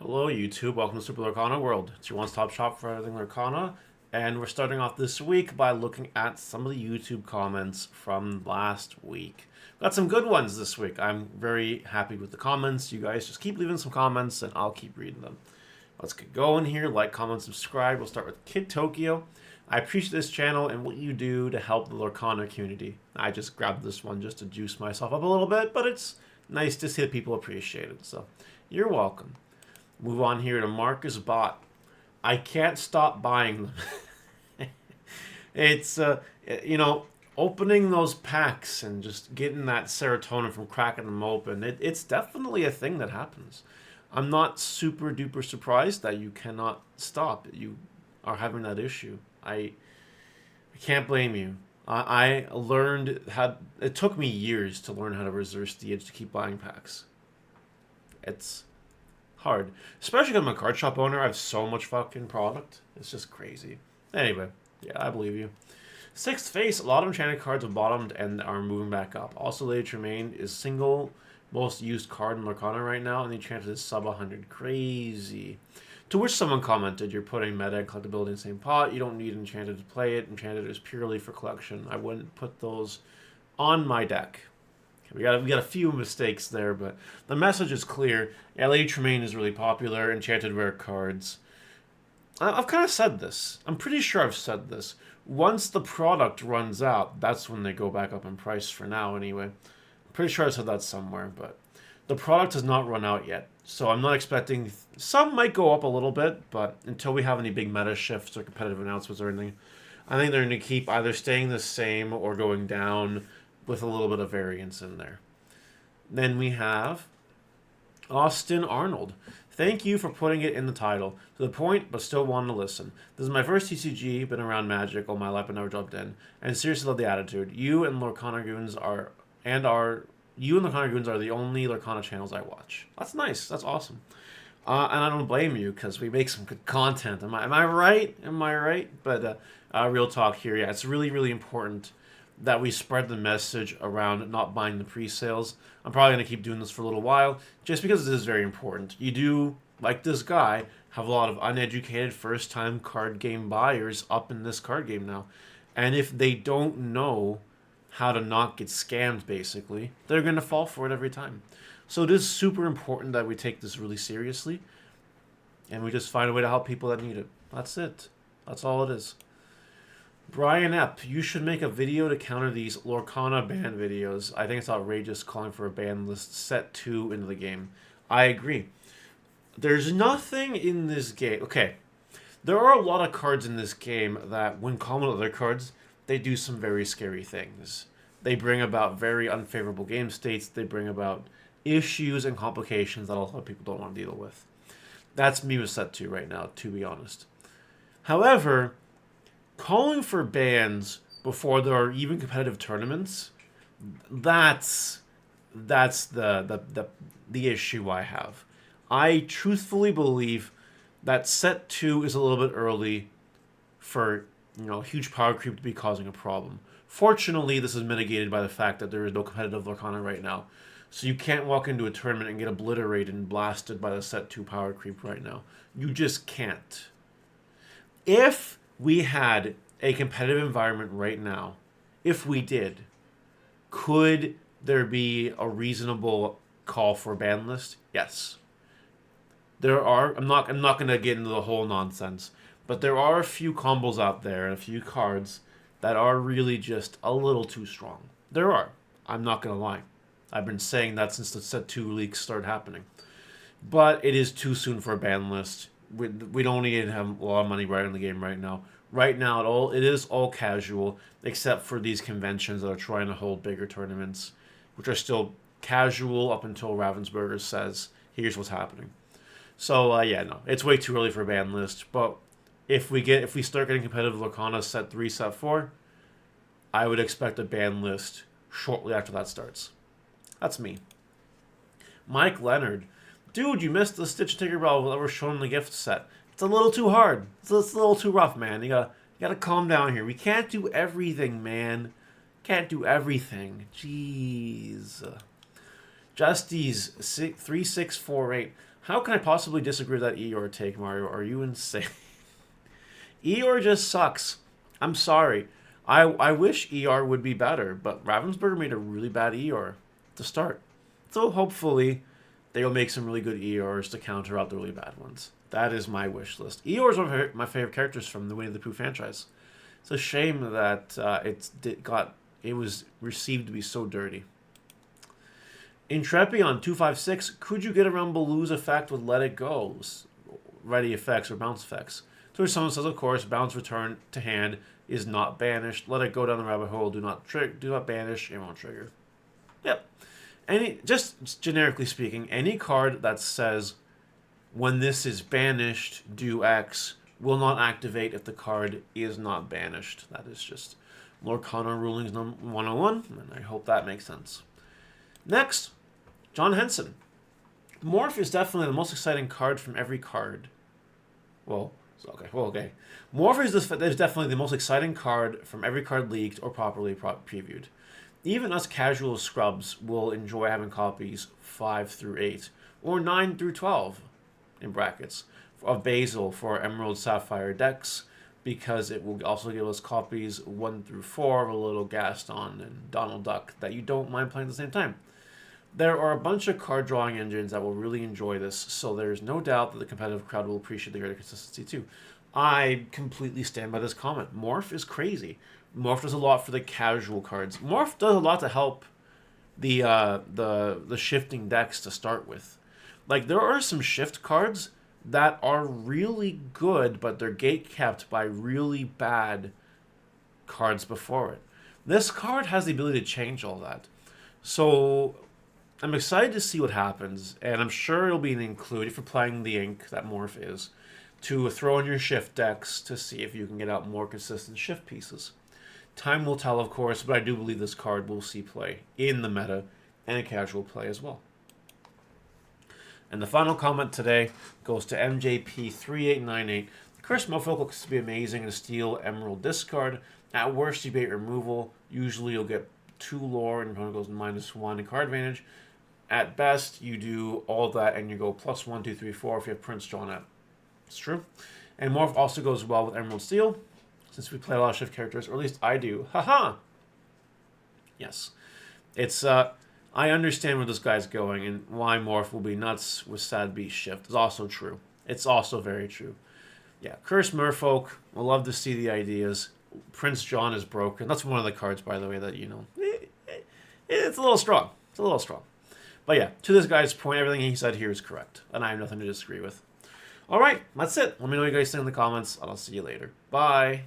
Hello YouTube, welcome to Super Lorcana World. It's your one-stop shop for everything Lorcana, and we're starting off this week by looking at some of the YouTube comments from last week. Got some good ones this week. I'm very happy with the comments. You guys just keep leaving some comments and I'll keep reading them. Let's get going here. Like, comment, subscribe. We'll start with Kid Tokyo. I appreciate this channel and what you do to help the Lorcana community. I just grabbed this one just to juice myself up a little bit, but it's nice to see that people appreciate it. So, you're welcome. Move on here to Marcus Bot. I can't stop buying them. It's, opening those packs and just getting that serotonin from cracking them open, it's definitely a thing that happens. I'm not super duper surprised that you cannot stop. You are having that issue. I can't blame you. I learned how, it took me years to learn how to resist the itch to keep buying packs. It's hard. Especially because I'm a card shop owner, I have so much fucking product. It's just crazy. Anyway, yeah, I believe you. Sixth Face, a lot of enchanted cards have bottomed and are moving back up. Also, Lady Tremaine is single most used card in Lorcana right now, and the enchanted is sub 100. Crazy. To which someone commented, you're putting meta and collectability in the same pot. You don't need enchanted to play it. Enchanted is purely for collection. I wouldn't put those on my deck. We got a few mistakes there, but the message is clear. Yeah, Lady Tremaine is really popular. Enchanted rare cards. I've kind of said this. I'm pretty sure I've said this. Once the product runs out, that's when they go back up in price for now anyway. I'm pretty sure I said that somewhere, but the product has not run out yet. So I'm not expecting... Some might go up a little bit, but until we have any big meta shifts or competitive announcements or anything, I think they're going to keep either staying the same or going down with a little bit of variance in there. Then we have Austin Arnold. Thank you for putting it in the title. To the point, but still wanting to listen. This is my first TCG, been around Magic all my life but never jumped in. And seriously love the attitude. You and Lorcana Goons are the only Lorcana channels I watch. That's nice. That's awesome. And I don't blame you because we make some good content. Am I right? Am I right? But real talk here, yeah, it's really, really important that we spread the message around not buying the pre-sales. I'm probably going to keep doing this for a little while, just because it is very important. You do, like this guy, have a lot of uneducated first-time card game buyers up in this card game now. And if they don't know how to not get scammed, basically, they're going to fall for it every time. So it is super important that we take this really seriously, and we just find a way to help people that need it. That's it. That's all it is. Brian Epp, you should make a video to counter these Lorcana ban videos. I think it's outrageous calling for a ban list set 2 into the game. I agree. There's nothing in this game. Okay, there are a lot of cards in this game that, when common with other cards, they do some very scary things. They bring about very unfavorable game states. They bring about issues and complications that a lot of people don't want to deal with. That's me with set 2 right now, to be honest. However, calling for bans before there are even competitive tournaments, that's the issue I have. I truthfully believe that set 2 is a little bit early for, huge power creep to be causing a problem. Fortunately, this is mitigated by the fact that there is no competitive Lorcana right now. So you can't walk into a tournament and get obliterated and blasted by the set 2 power creep right now. You just can't. If we had a competitive environment right now, if we did, could there be a reasonable call for a ban list? Yes. There are. I'm not going to get into the whole nonsense, but there are a few combos out there and a few cards that are really just a little too strong. There are. I'm not going to lie. I've been saying that since the set 2 leaks started happening. But it is too soon for a ban list. We don't even have a lot of money right in the game right now. Right now, it is all casual, except for these conventions that are trying to hold bigger tournaments, which are still casual up until Ravensburger says, here's what's happening. So, no, it's way too early for a ban list. But if we start getting competitive Lorcana set 3, set 4, I would expect a ban list shortly after that starts. That's me. Mike Leonard. Dude, you missed the Stitch Tinkerbell that was shown in the gift set. It's a little too hard. It's a little too rough, man. You gotta calm down here. We can't do everything, man. Can't do everything. Jeez. Justies 3648. How can I possibly disagree with that Eeyore take, Mario? Are you insane? Eeyore just sucks. I'm sorry. I wish ER would be better, but Ravensburger made a really bad ER to start. So hopefully they will make some really good ERs to counter out the really bad ones. That is my wish list. ER is one of my favorite characters from the Winnie the Pooh franchise. It's a shame that it was received to be so dirty. Intrepion 256. Could you get around Baloo's effect with Let It Go's ready effects or bounce effects? To which someone says, of course, bounce return to hand is not banished. Let it go down the rabbit hole. Do not banish. It won't trigger. Yep. Just generically speaking, any card that says when this is banished, do X will not activate if the card is not banished. That is just Lorcana rulings 101, and I hope that makes sense. Next, John Henson. Morph is definitely the most exciting card from every card. Okay. Morph is definitely the most exciting card from every card leaked or properly previewed. Even us casual scrubs will enjoy having copies 5 through 8 or 9 through 12 in brackets of Basil for Emerald Sapphire decks, because it will also give us copies 1 through 4 of a little Gaston and Donald Duck that you don't mind playing at the same time. There are a bunch of card drawing engines that will really enjoy this, so there's no doubt that the competitive crowd will appreciate the greater consistency too. I completely stand by this comment. Morph is crazy. Morph does a lot for the casual cards. Morph does a lot to help the shifting decks to start with. Like, there are some shift cards that are really good, but they're gate-kept by really bad cards before it. This card has the ability to change all that. So I'm excited to see what happens, and I'm sure it'll be an include if you're playing the ink that Morph is, to throw in your shift decks to see if you can get out more consistent shift pieces. Time will tell, of course, but I do believe this card will see play in the meta and casual play as well. And the final comment today goes to MJP3898. The Cursed Mofoc looks to be amazing in a Steel Emerald discard. At worst, you bait removal. Usually you'll get 2 lore and opponent goes -1 in card advantage. At best, you do all that and you go +1, 2, 3, 4 if you have Prince drawn out. It's true. And Morph also goes well with Emerald Steel, since we play a lot of shift characters, or at least I do. Haha! Yes. It's, I understand where this guy's going, and why Morph will be nuts with Sad Beast Shift is also true. It's also very true. Yeah, Cursed Merfolk, we'll love to see the ideas. Prince John is broken. That's one of the cards, by the way, that, you know, it's a little strong. It's a little strong. But yeah, to this guy's point, everything he said here is correct, and I have nothing to disagree with. All right, that's it. Let me know what you guys think in the comments, and I'll see you later. Bye.